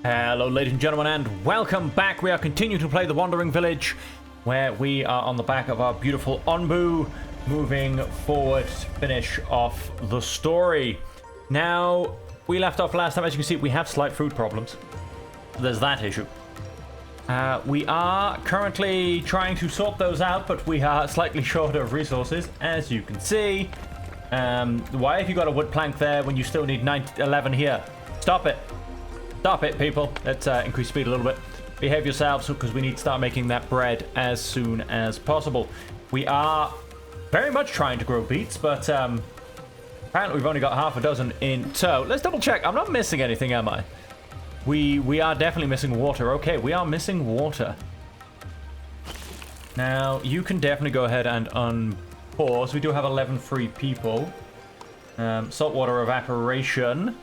Hello ladies and gentlemen, and welcome back. We are continuing to play the Wandering Village, where we are on the back of our beautiful Onbu, moving forward to finish off the story. Now, we left off last time. As you can see, we have slight food problems. There's that issue. We are currently trying to sort those out, but we are slightly short of resources, as you can see. Why have you got a wood plank there when you still need 11 here? Stop it. Stop it, people. Let's increase speed a little bit. Behave yourselves, because we need to start making that bread as soon as possible. We are very much trying to grow beets, but apparently we've only got half a dozen in tow. Let's double check. I'm not missing anything, am I? We are definitely missing water. Okay, we are missing water. Now, you can definitely go ahead and unpause. We do have 11 free people. Saltwater evaporation.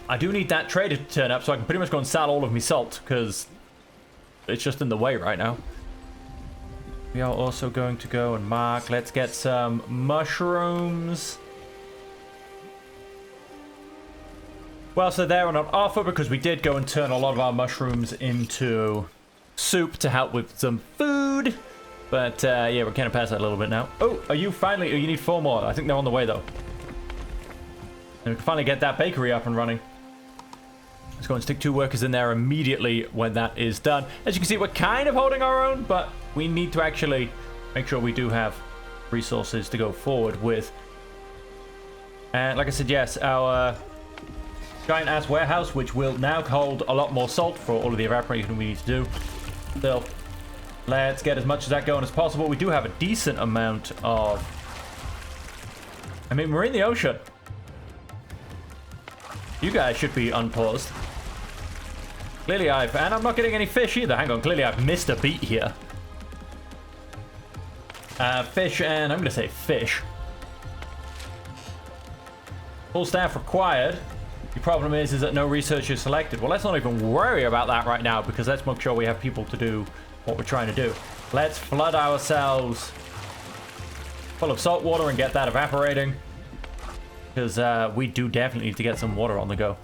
I do need that trader to turn up so I can pretty much go and sell all of my salt, because it's just in the way right now. We are also going to go and mark. Let's get some mushrooms. Well, so they're on offer because we did go and turn a lot of our mushrooms into soup to help with some food. But yeah, we're kind of past that a little bit now. Oh, are you finally? Oh, you need 4 more. I think they're on the way though. And we can finally get that bakery up and running. Let's go and stick 2 workers in there immediately when that is done. As you can see, we're kind of holding our own, but we need to actually make sure we do have resources to go forward with. And like I said, yes, our giant ass warehouse, which will now hold a lot more salt for all of the evaporation we need to do. Still, let's get as much of that going as possible. We do have a decent amount of... I mean, we're in the ocean. You guys should be unpaused. Clearly and I'm not getting any fish either. Hang on, clearly I've missed a beat here. Fish, and I'm going to say fish. Full staff required. The problem is that no research is selected. Well, let's not even worry about that right now, because let's make sure we have people to do what we're trying to do. Let's flood ourselves full of salt water and get that evaporating, because we do definitely need to get some water on the go.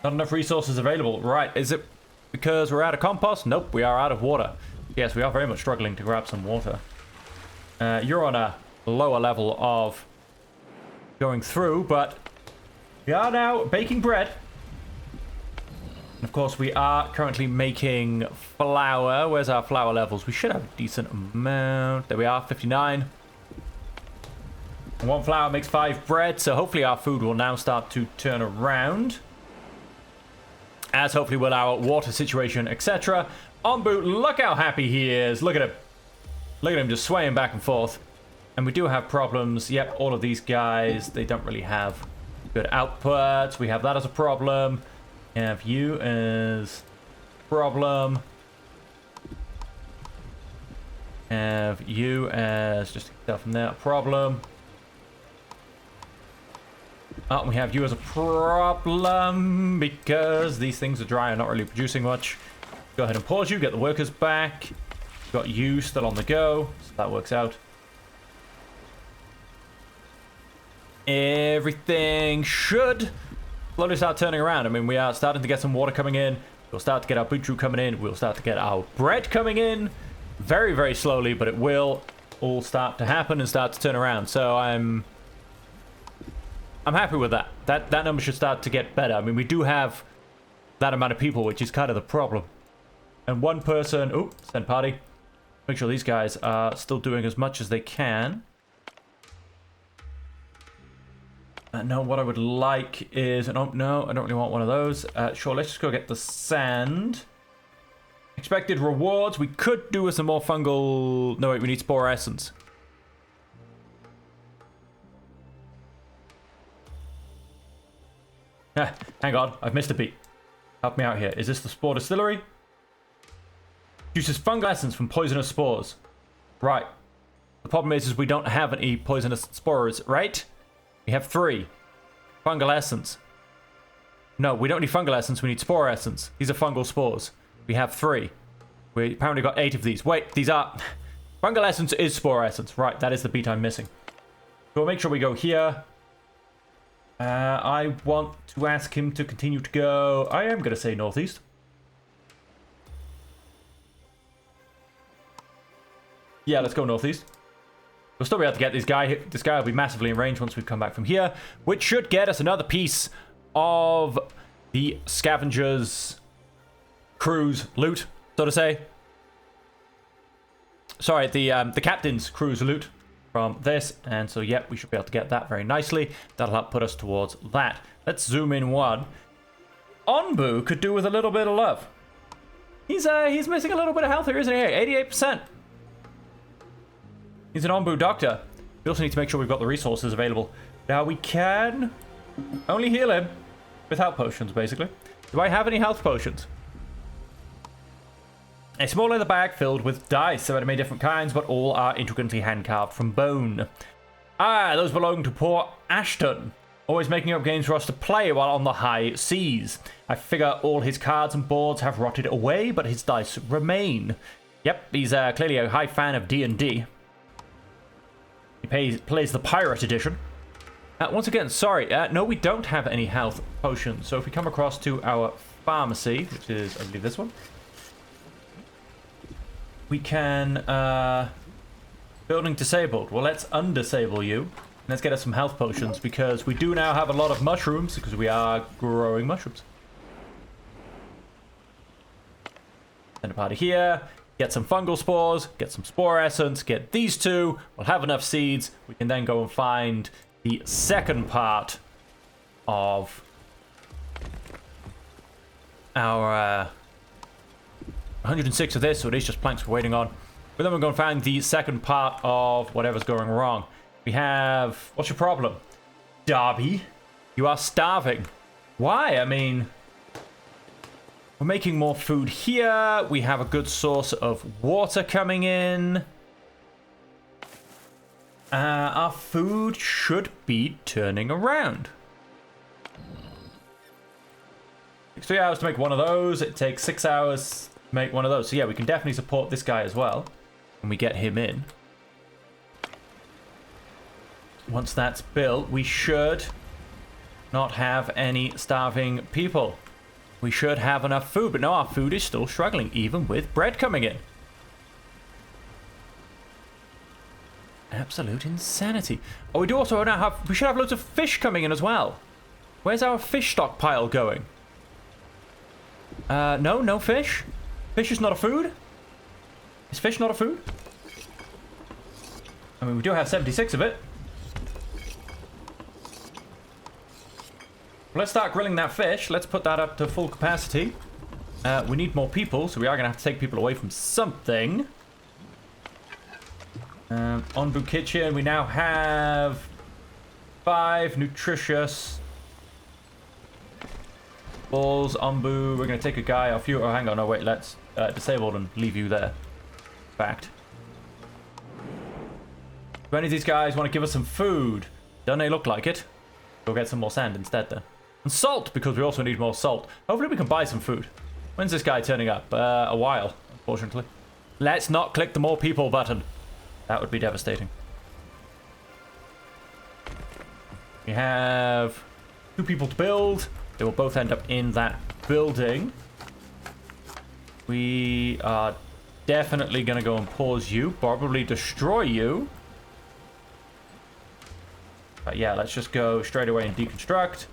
Not enough resources available. Right, is it because we're out of compost? Nope, we are out of water. Yes, we are very much struggling to grab some water. You're on a lower level of going through, but we are now baking bread. And of course, we are currently making flour. Where's our flour levels? We should have a decent amount. There we are, 59. And 1 flour makes 5 bread, so hopefully our food will now start to turn around. As hopefully will our water situation, etc. Onbu, look how happy he is. Look at him. Look at him just swaying back and forth. And we do have problems. Yep, all of these guys, they don't really have good outputs. We have that as a problem. We have you as a problem. Have you as just stuff from there, a problem. Oh, we have you as a problem because these things are dry and not really producing much. Go ahead and pause you, get the workers back. Got you still on the go, so that works out. Everything should slowly start turning around. I mean, we are starting to get some water coming in. We'll start to get our beetroot coming in. We'll start to get our bread coming in. Very, very slowly, but it will all start to happen and start to turn around. So I'm happy with that. That number should start to get better. I mean, we do have that amount of people, which is kind of the problem. And 1 person... Oh, send party. Make sure these guys are still doing as much as they can. No, what I would like is... Oh, no, I don't really want one of those. Sure, let's just go get the sand. Expected rewards. We could do with some more fungal... No, wait, we need spore essence. Hang on, I've missed a beat. Help me out here. Is this the spore distillery? Produces fungal essence from poisonous spores. Right. The problem is we don't have any poisonous spores, right? We have 3. Fungal essence. No, we don't need fungal essence. We need spore essence. These are fungal spores. We have 3. We apparently got 8 of these. Wait, these are... Fungal essence is spore essence. Right, that is the beat I'm missing. So we'll make sure we go here. I want to ask him to continue to go. I am going to say northeast. Yeah, let's go northeast. We'll still be able to get this guy. This guy will be massively in range once we've come back from here, which should get us another piece of the scavengers' crew's loot, so to say. Sorry, the captain's crew's loot from this, and so yep, we should be able to get that very nicely. That'll help put us towards that. Let's zoom in one. Onbu could do with a little bit of love. He's missing a little bit of health here, isn't he? 88%. He's an Onbu doctor. We also need to make sure we've got the resources available. Now we can only heal him with health potions, basically. Do I have any health potions? A small leather bag filled with dice of many different kinds, but all are intricately hand-carved from bone. Ah, those belong to poor Ashton. Always making up games for us to play while on the high seas. I figure all his cards and boards have rotted away, but his dice remain. Yep, he's clearly a high fan of D&D. He plays the Pirate Edition. Once again, sorry, no, we don't have any health potions. So if we come across to our pharmacy, which is, I believe, this one, we can, building disabled. Well, let's undisable you. Let's get us some health potions, because we do now have a lot of mushrooms, because we are growing mushrooms. Send a party here. Get some fungal spores, get some spore essence, get these two. We'll have enough seeds. We can then go and find the second part of our 106 of this, so it is just planks we're waiting on. But then we're going to find the second part of whatever's going wrong. We have... What's your problem? Darby, you are starving. Why? I mean... We're making more food here. We have a good source of water coming in. Our food should be turning around. It takes 3 hours to make one of those. It takes 6 hours to make one of those. So yeah, we can definitely support this guy as well when we get him in. Once that's built, we should not have any starving people. We should have enough food, but no, our food is still struggling, even with bread coming in. Absolute insanity. Oh, we do also now have... We should have loads of fish coming in as well. Where's our fish stockpile going? No fish. Fish is not a food. Is fish not a food? I mean, we do have 76 of it. Let's start grilling that fish. Let's put that up to full capacity. We need more people, so we are going to have to take people away from something. Onbu kitchen, we now have 5 nutritious balls. Onbu, we're going to take a guy off you. Oh, hang on, no, wait, let's disable and leave you there. Fact. Do any of these guys want to give us some food? Don't they look like it? We'll get some more sand instead then. And salt, because we also need more salt. Hopefully we can buy some food. When's this guy turning up? A while, unfortunately. Let's not click the more people button. That would be devastating. We have 2 people to build. They will both end up in that building. We are definitely going to go and pause you. Probably destroy you. But yeah, let's just go straight away and deconstruct.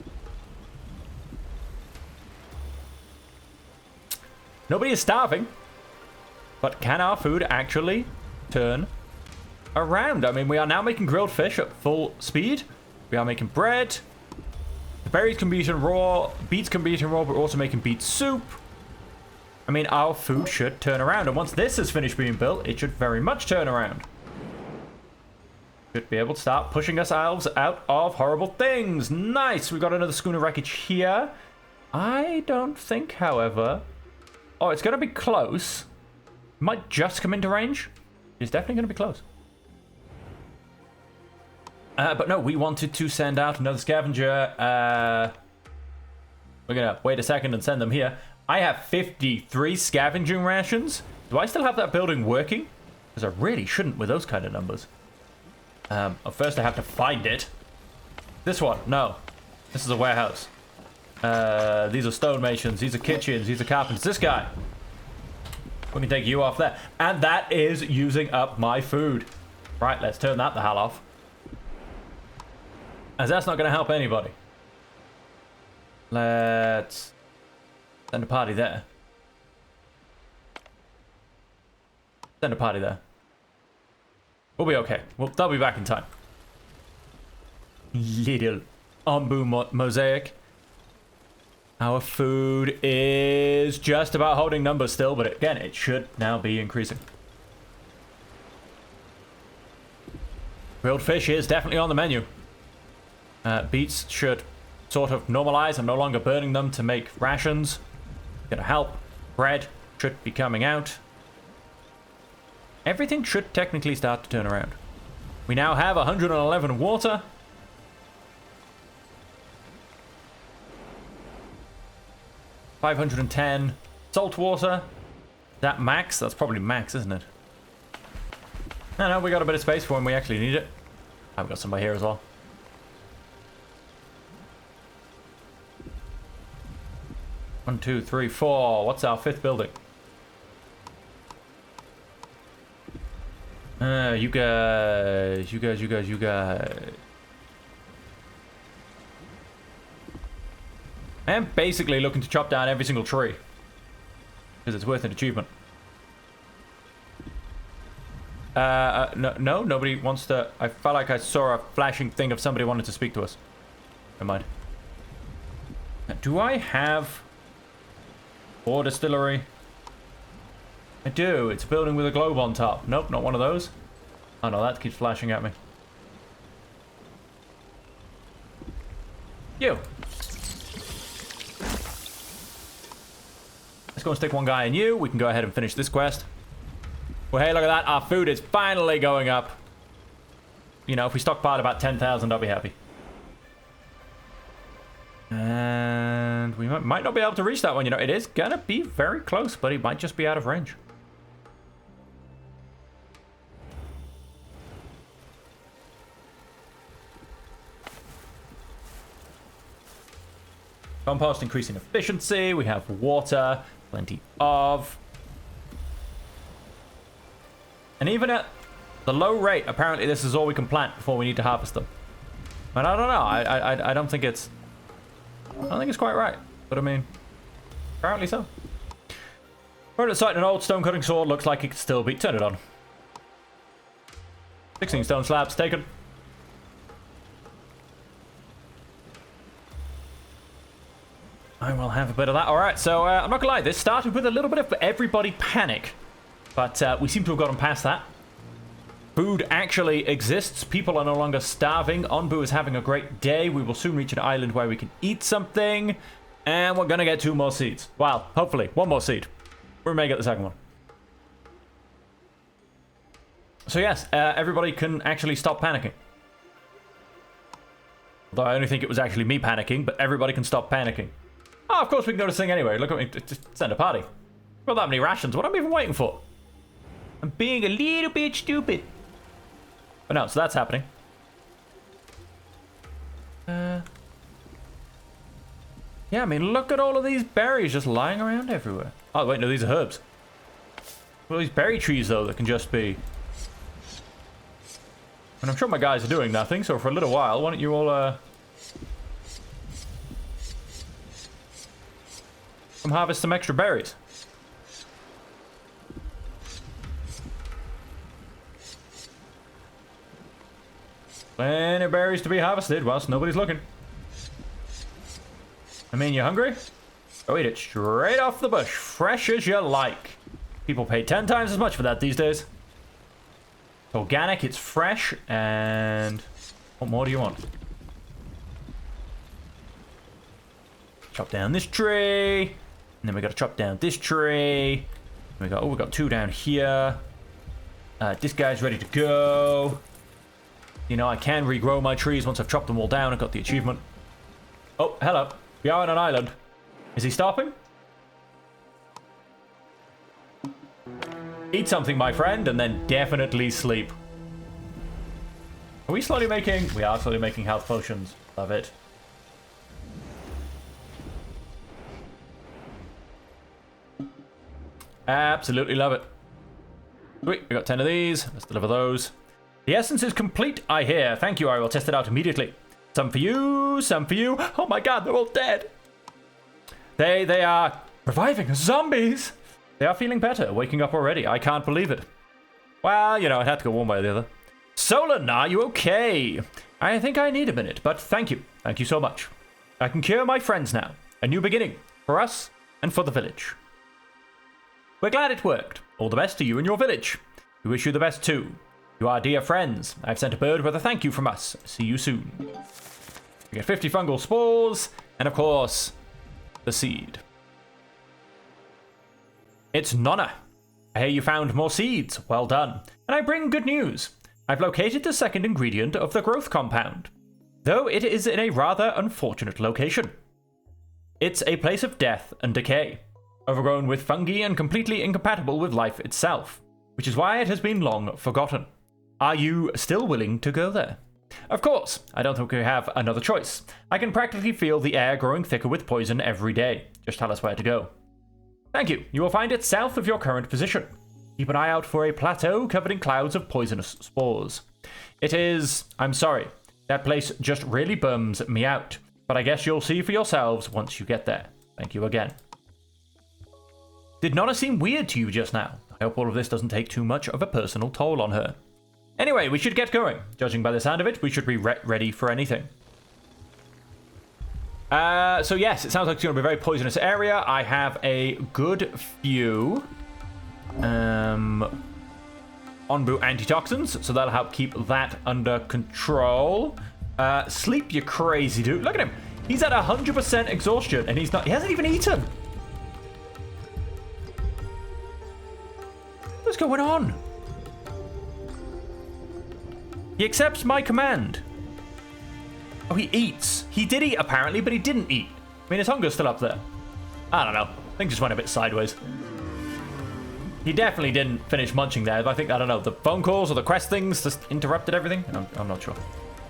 Nobody is starving. But can our food actually turn around? I mean, we are now making grilled fish at full speed. We are making bread. The berries can be eaten raw. Beets can be eaten raw, but we're also making beet soup. I mean, our food should turn around. And once this is finished being built, it should very much turn around. Should be able to start pushing ourselves out of horrible things. Nice. We've got another schooner wreckage here. I don't think, however... Oh, it's going to be close. Might just come into range. It's definitely going to be close. But no, we wanted to send out another scavenger. We're going to wait a second and send them here. I have 53 scavenging rations. Do I still have that building working? Because I really shouldn't with those kind of numbers. First I have to find it. This one, no. This is a warehouse. These are stonemasons. These are kitchens. These are carpenters. This guy. We can take you off there. And that is using up my food. Right, let's turn that the hell off. As that's not going to help anybody. Let's send a party there. Send a party there. We'll be okay. They'll be back in time. Little Onbu mosaic. Our food is just about holding numbers still, but again, it should now be increasing. Grilled fish is definitely on the menu. Beets should sort of normalize. I'm no longer burning them to make rations. Gonna help. Bread should be coming out. Everything should technically start to turn around. We now have 111 water. $510 salt water. That max? That's probably max, isn't it? No, we got a bit of space for when we actually need it. I've got somebody here as well. One, two, three, four. What's our fifth building? You guys. I am basically looking to chop down every single tree. Because it's worth an achievement. No, nobody wants to... I felt like I saw a flashing thing of somebody wanted to speak to us. Never mind. Do I have... Or distillery? I do. It's a building with a globe on top. Nope, not one of those. Oh no, that keeps flashing at me. You. Let's go and stick one guy in you. We can go ahead and finish this quest. Well, hey, look at that. Our food is finally going up. You know, if we stockpile about 10,000, I'll be happy. And we might not be able to reach that one. You know, it is going to be very close, but it might just be out of range. Compost increasing efficiency. We have water. Plenty of. And even at the low rate, apparently this is all we can plant before we need to harvest them. But I don't know. I don't think it's... I don't think it's quite right. But I mean, apparently so. We're at sight an old stone cutting sword. Looks like it could still be... Turn it on. 16 stone slabs taken. I will have a bit of that. Alright, so I'm not gonna lie. This started with a little bit of everybody panic. But we seem to have gotten past that. Food actually exists. People are no longer starving. Onbu is having a great day. We will soon reach an island where we can eat something. And we're going to get 2 more seeds. Well, hopefully. 1 more seed. We may get the second one. So yes, everybody can actually stop panicking. Although I only think it was actually me panicking, but everybody can stop panicking. Oh, of course we can go to sing anyway. Look at me. Just send a party. Not that many rations. What am I even waiting for? I'm being a little bit stupid. But no, so that's happening. Yeah, I mean, look at all of these berries just lying around everywhere. Oh, wait, no, these are herbs. Well, these berry trees, though, that can just be... And I'm sure my guys are doing nothing, so for a little while, why don't you all, come harvest some extra berries. Plenty of berries to be harvested whilst nobody's looking. I mean, you hungry? Go eat it straight off the bush, fresh as you like. People pay 10 times as much for that these days. It's organic, it's fresh, and what more do you want? Chop down this tree, and then we gotta chop down this tree. We got 2 down here. This guy's ready to go. You know, I can regrow my trees once I've chopped them all down. I got the achievement. Oh, hello. We are on an island. Is he stopping? Eat something, my friend, and then definitely sleep. Are we slowly making... We are slowly making health potions. Love it. Absolutely love it. Sweet, we got 10 of these. Let's deliver those. The essence is complete, I hear. Thank you, I will test it out immediately. Some for you, some for you. Oh my god, they're all dead. They are reviving as zombies. They are feeling better, waking up already. I can't believe it. Well, you know, it had to go one way or the other. Solon, are you okay? I think I need a minute, but thank you. Thank you so much. I can cure my friends now. A new beginning for us and for the village. We're glad it worked. All the best to you and your village. We wish you the best too. You are dear friends. I've sent a bird with a thank you from us. See you soon. We get 50 fungal spores, and of course, the seed. It's Nonna. I hear you found more seeds. Well done. And I bring good news. I've located the second ingredient of the growth compound, though it is in a rather unfortunate location. It's a place of death and decay, overgrown with fungi and completely incompatible with life itself, which is why it has been long forgotten. Are you still willing to go there? Of course, I don't think we have another choice. I can practically feel the air growing thicker with poison every day. Just tell us where to go. Thank you. You will find it south of your current position. Keep an eye out for a plateau covered in clouds of poisonous spores. It is... I'm sorry. That place just really bums me out. But I guess you'll see for yourselves once you get there. Thank you again. Did Nonna seem weird to you just now? I hope all of this doesn't take too much of a personal toll on her. Anyway, we should get going. Judging by the sound of it, we should be ready for anything. So yes, it sounds like it's going to be a very poisonous area. I have a good few Onbu antitoxins, so that'll help keep that under control. Sleep, you crazy dude. Look at him. He's at 100% exhaustion, and he hasn't even eaten. What's going on? He accepts my command. Oh, he eats. He did eat, apparently, but he didn't eat. I mean, his hunger's still up there. I don't know. I think just went a bit sideways. He definitely didn't finish munching there. I think, I don't know, the phone calls or the quest things just interrupted everything. I'm not sure.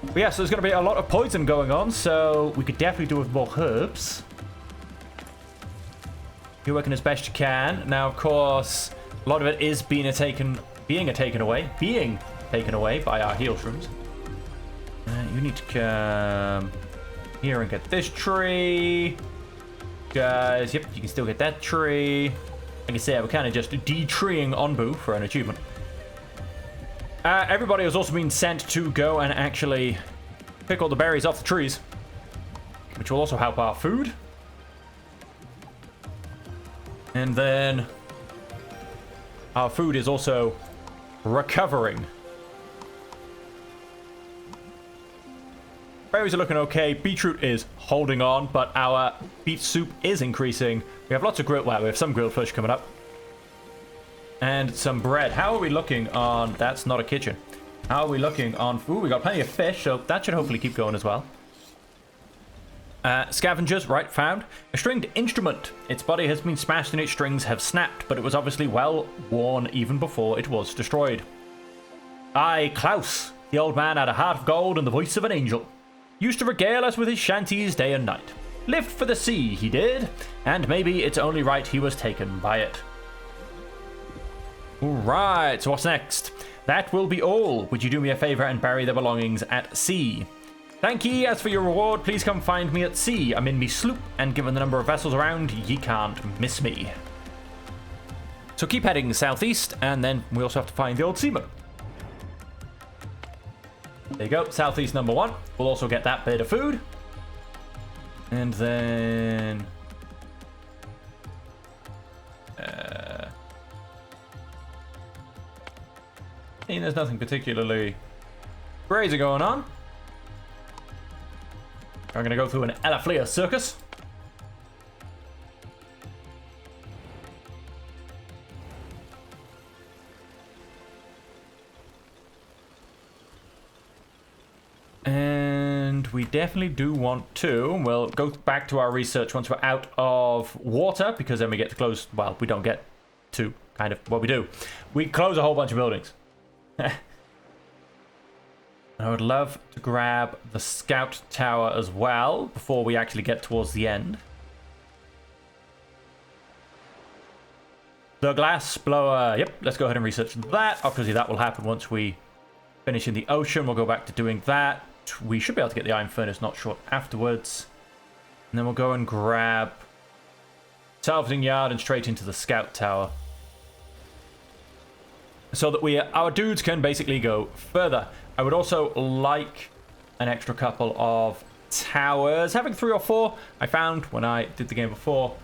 But yeah, so there's going to be a lot of poison going on, so we could definitely do with more herbs. You're working as best you can. Now, of course, a lot of it is being taken away by our heal shrooms. You need to come here and get this tree. Guys, yep, you can still get that tree. Like I say, we're kind of just de-treeing Onbu for an achievement. Everybody has also been sent to go and actually pick all the berries off the trees, which will also help our food. And then our food is also recovering. Berries are looking okay. Beetroot is holding on, but our beet soup is increasing. We have lots of grilled, well, we have some grilled fish coming up. And some bread. How are we looking on, that's not a kitchen. How are we looking on, ooh, we got plenty of fish, so that should hopefully keep going as well. Scavengers, right, found. A stringed instrument. Its body has been smashed and its strings have snapped, but it was obviously well worn even before it was destroyed. Aye, Klaus. The old man had a heart of gold and the voice of an angel. Used to regale us with his shanties day and night. Lived for the sea, he did, and maybe it's only right he was taken by it. Alright, so what's next? That will be all. Would you do me a favor and bury their belongings at sea? Thank ye. As for your reward, please come find me at sea. I'm in me sloop, and given the number of vessels around, ye can't miss me. So keep heading southeast, and then we also have to find the old seaman. There you go, southeast number 1. We'll also get that bit of food. And then... there's nothing particularly crazy going on. I'm going to go through an Elaflea circus. And we definitely do want to. We'll go back to our research once we're out of water, because then we get to close. Well, we don't get to kind of what we do. We close a whole bunch of buildings. I would love to grab the scout tower as well before we actually get towards the end. The glass blower. Yep, let's go ahead and research that. Obviously, that will happen once we finish in the ocean. We'll go back to doing that. We should be able to get the iron furnace not short afterwards. And then we'll go and grab salvaging yard and straight into the scout tower. So that our dudes can basically go further. I would also like an extra couple of towers. Having 3 or 4, I found when I did the game before,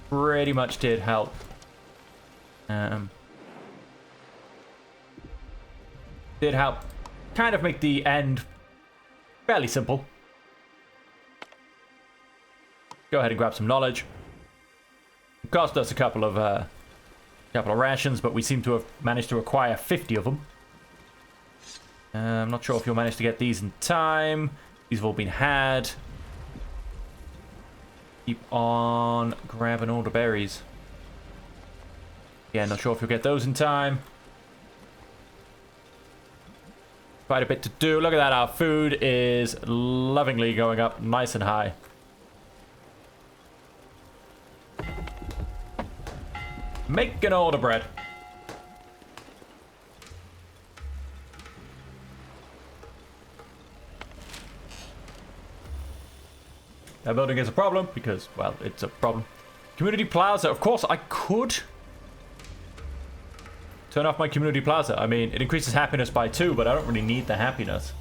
pretty much did help. Did help kind of make the end fairly simple. Go ahead and grab some knowledge. It cost us a couple of rations, but we seem to have managed to acquire 50 of them. I'm not sure if you'll manage to get these in time. These have all been had. Keep on grabbing all the berries. Yeah, not sure if you'll get those in time. Quite a bit to do. Look at that. Our food is lovingly going up nice and high. Making all the bread. That building is a problem because, well, it's a problem. Community plaza. Of course, I could turn off my community plaza. I mean, it increases happiness by 2, but I don't really need the happiness.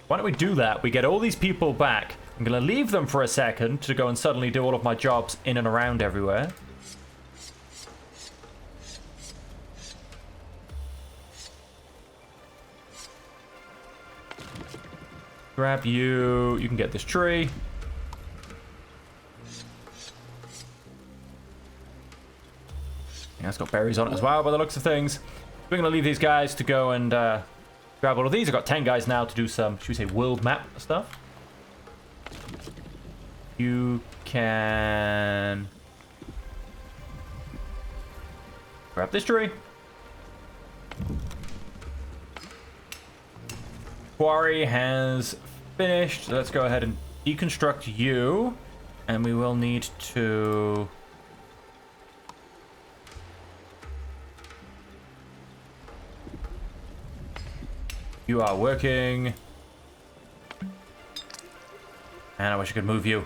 Why don't we do that? We get all these people back. I'm going to leave them for a second to go and suddenly do all of my jobs in and around everywhere. Grab you. You can get this tree. Yeah, it's got berries on it as well, by the looks of things. We're going to leave these guys to go and grab all of these. I've got 10 guys now to do some, should we say, world map stuff. You can grab this tree. Quarry has finished. So let's go ahead and deconstruct you. And we will need to... You are working. And I wish I could move you.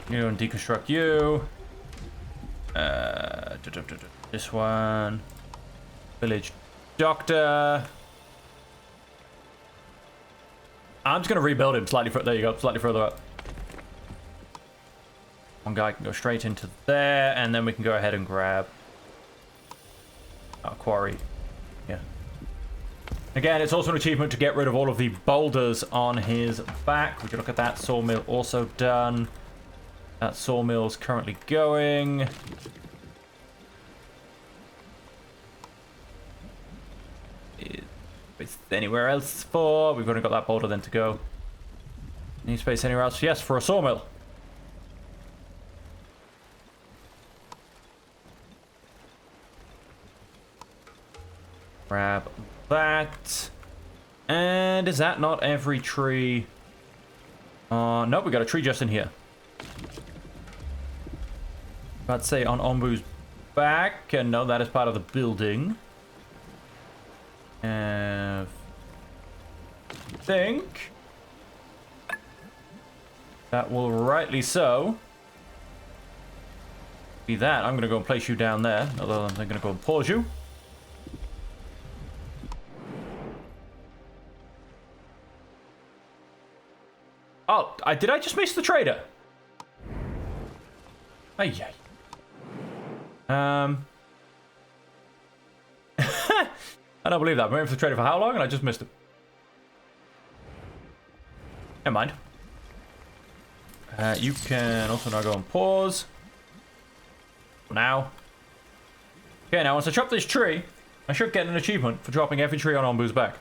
You and deconstruct you. This one. Village doctor. I'm just going to rebuild him slightly further. There you go, slightly further up. One guy can go straight into there, and then we can go ahead and grab our quarry. Yeah. Again, it's also an achievement to get rid of all of the boulders on his back. We can look at that. Sawmill also done. That sawmill's currently going. Is anywhere else for? We've only got that boulder then to go. Any space anywhere else? Yes, for a sawmill. Grab that. And is that not every tree? Nope, we got a tree just in here. I'd say on Onbu's back. And no, that is part of the building. I think that will rightly so be that. I'm going to go and place you down there. Although I'm going to go and pause you. Oh, did I just miss the trader? Ay. I don't believe that. I'm waiting for the trader for how long? And I just missed it. Never mind. You can also now go and pause. For now. Okay, now once I chop this tree, I should get an achievement for chopping every tree on Onbu's back.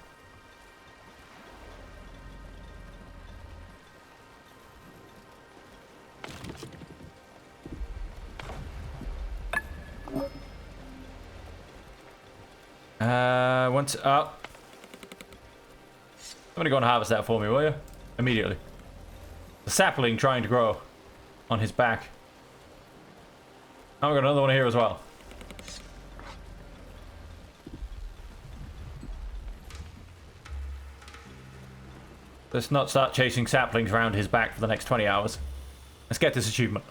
Once up. Somebody go and harvest that for me, will you? Immediately. The sapling trying to grow on his back. Oh, we've got another one here as well. Let's not start chasing saplings around his back for the next 20 hours. Let's get this achievement.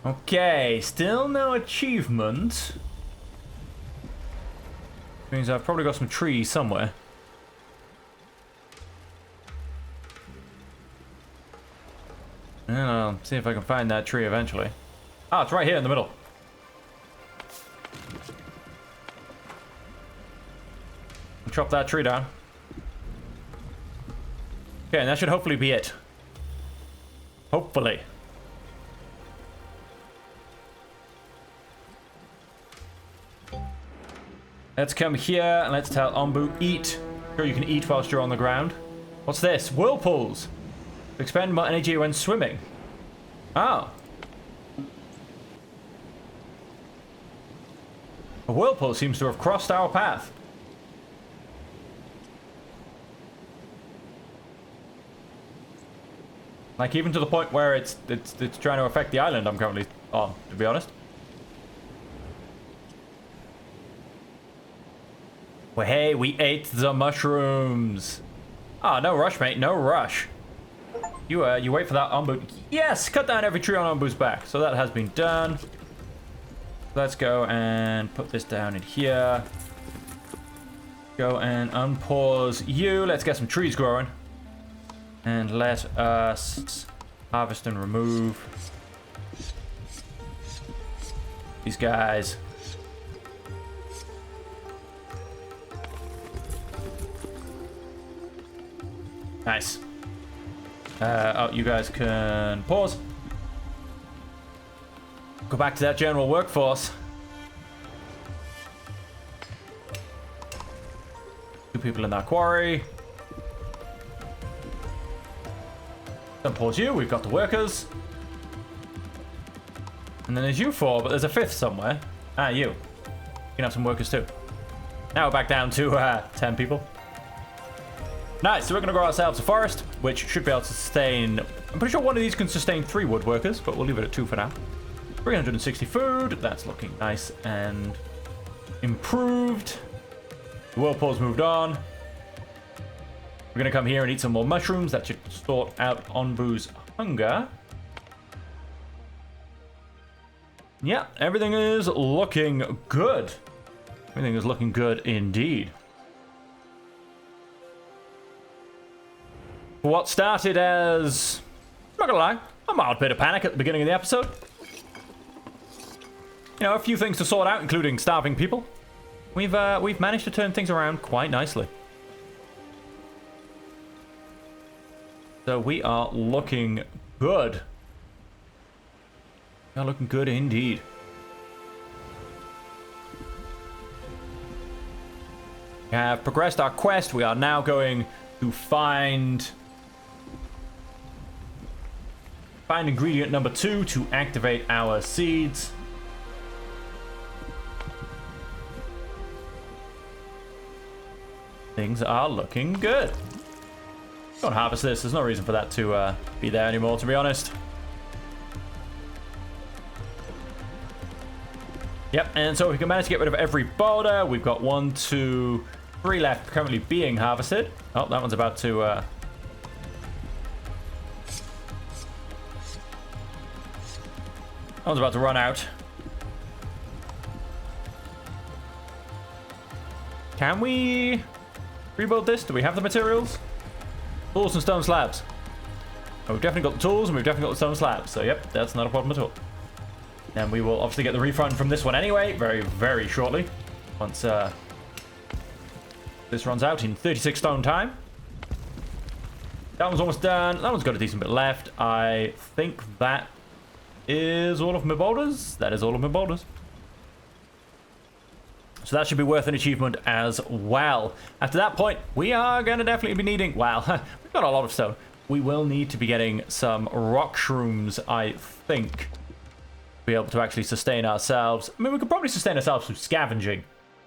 Okay, still no achievement. Means I've probably got some trees somewhere. And I'll see if I can find that tree eventually. Ah, it's right here in the middle. Chop that tree down. Okay, and that should hopefully be it. Hopefully. Let's come here and let's tell Onbu, eat. Sure, you can eat whilst you're on the ground. What's this? Whirlpools. Expend more energy when swimming. Oh. A whirlpool seems to have crossed our path. Like, even to the point where it's trying to affect the island I'm currently on, to be honest. Well, hey, we ate the mushrooms. Ah, no rush, mate, no rush. You wait for that Onbu. Yes, cut down every tree on Onbu's back. So that has been done. Let's go and put this down in here. Go and unpause you. Let's get some trees growing. And let us harvest and remove these guys. Nice. Oh, you guys can pause. Go back to that general workforce. Two people in that quarry. Don't pause you, we've got the workers. And then there's you four, but there's a fifth somewhere. Ah, you. You can have some workers too. Now we're back down to 10 people. Nice, so we're going to grow ourselves a forest, which should be able to sustain... I'm pretty sure one of these can sustain 3 woodworkers, but we'll leave it at 2 for now. 360 food, that's looking nice and improved. The whirlpool's moved on. We're going to come here and eat some more mushrooms. That should sort out Onbu's hunger. Yeah, everything is looking good. Everything is looking good indeed. What started as, I'm not gonna lie, a mild bit of panic at the beginning of the episode. You know, a few things to sort out, including starving people. We've managed to turn things around quite nicely. So we are looking good. We are looking good indeed. We have progressed our quest. We are now going to find ingredient number 2 to activate our seeds. Things are looking good. Go and harvest this. There's no reason for that to be there anymore, to be honest. Yep, and so we can manage to get rid of every boulder. We've got 1, 2, 3 left currently being harvested. Oh, that one's about to... that one's about to run out. Can we rebuild this? Do we have the materials? Tools and stone slabs. Oh, we've definitely got the tools and we've definitely got the stone slabs. So, yep, that's not a problem at all. And we will obviously get the refund from this one anyway, very, very shortly. Once this runs out in 36 stone time. That one's almost done. That one's got a decent bit left. I think that is all of my boulders. That is all of my boulders. So that should be worth an achievement as well. After that point, we are going to definitely be needing... Well, we've got a lot of stone. We will need to be getting some rock shrooms, I think. be able to actually sustain ourselves. I mean, we could probably sustain ourselves through scavenging,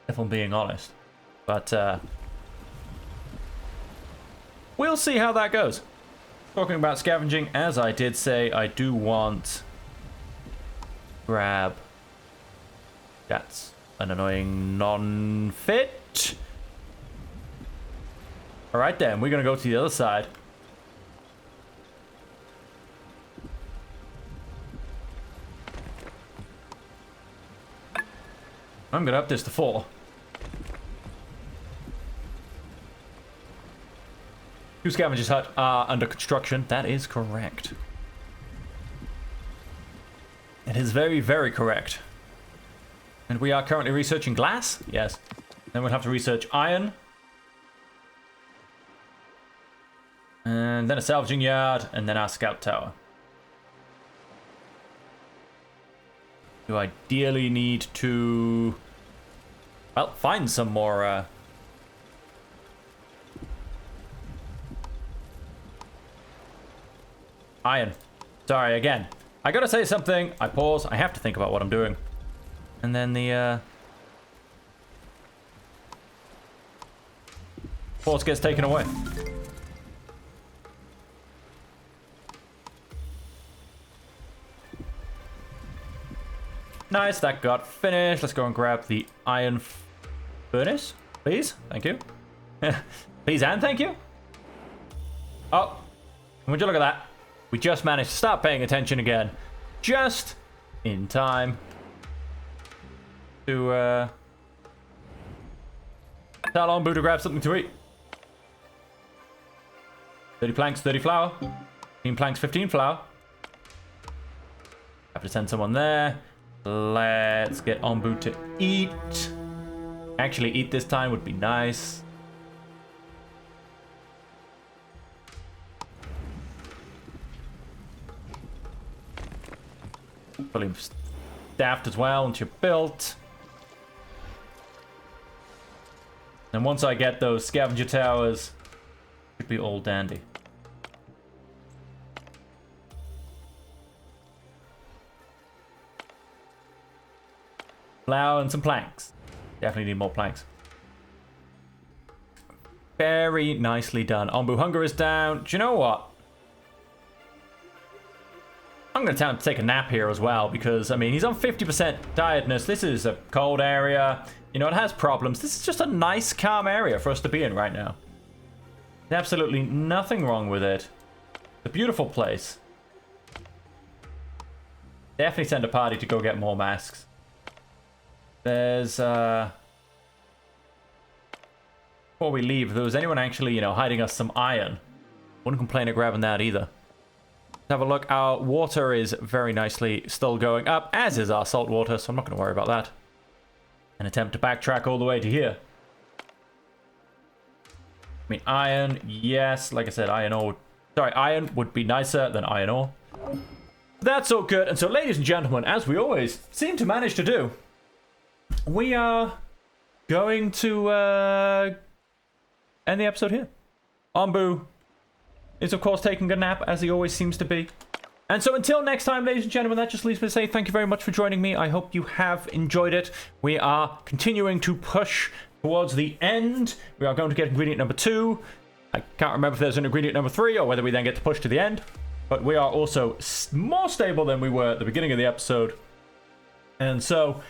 if I'm being honest. But we'll see how that goes. Talking about scavenging, as I did say, I do want grab. That's an annoying non-fit. All right then, we're gonna go to the other side. I'm gonna up this to 4. Two scavengers hut are under construction. That is correct. It is very, very correct. And we are currently researching glass. Yes. Then we'll have to research iron. And then a salvaging yard. And then our scout tower. You ideally need to, well, find some more iron. Sorry, again. I gotta say something. I pause. I have to think about what I'm doing. And then the force gets taken away. Nice, that got finished. Let's go and grab the iron furnace, please. Thank you. Please and thank you. Oh, would you look at that? We just managed to start paying attention again. Just in time to tell Onbu to grab something to eat. 30 planks, 30 flour. 15 planks, 15 flour. Have to send someone there. Let's get Onbu to eat. Actually, eat this time would be nice. Fully staffed as well once you're built. And once I get those scavenger towers, should be all dandy. Flour and some planks. Definitely need more planks. Very nicely done. Onbu hunger is down. Do you know what? I'm going to tell him to take a nap here as well because, I mean, he's on 50% tiredness. This is a cold area. You know, it has problems. This is just a nice, calm area for us to be in right now. There's absolutely nothing wrong with it. It's a beautiful place. Definitely send a party to go get more masks. There's, before we leave, if there was anyone actually, you know, hiding us some iron, wouldn't complain of grabbing that either. Let's have a look. Our water is very nicely still going up, as is our salt water, so I'm not going to worry about that. An attempt to backtrack all the way to here. I mean, iron, yes, like I said, iron ore. Sorry, iron would be nicer than iron ore. That's all good. And so, ladies and gentlemen, as we always seem to manage to do, we are going to end the episode here. Onbu is, of course, taking a nap, as he always seems to be. And so until next time, ladies and gentlemen, that just leaves me to say thank you very much for joining me. I hope you have enjoyed it. We are continuing to push towards the end. We are going to get ingredient number 2. I can't remember if there's an ingredient number 3 or whether we then get to push to the end. But we are also more stable than we were at the beginning of the episode. And so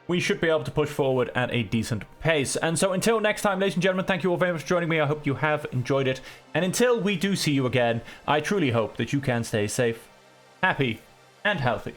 we should be able to push forward at a decent pace. And so until next time, ladies and gentlemen, thank you all very much for joining me. I hope you have enjoyed it. And until we do see you again, I truly hope that you can stay safe, happy, and healthy.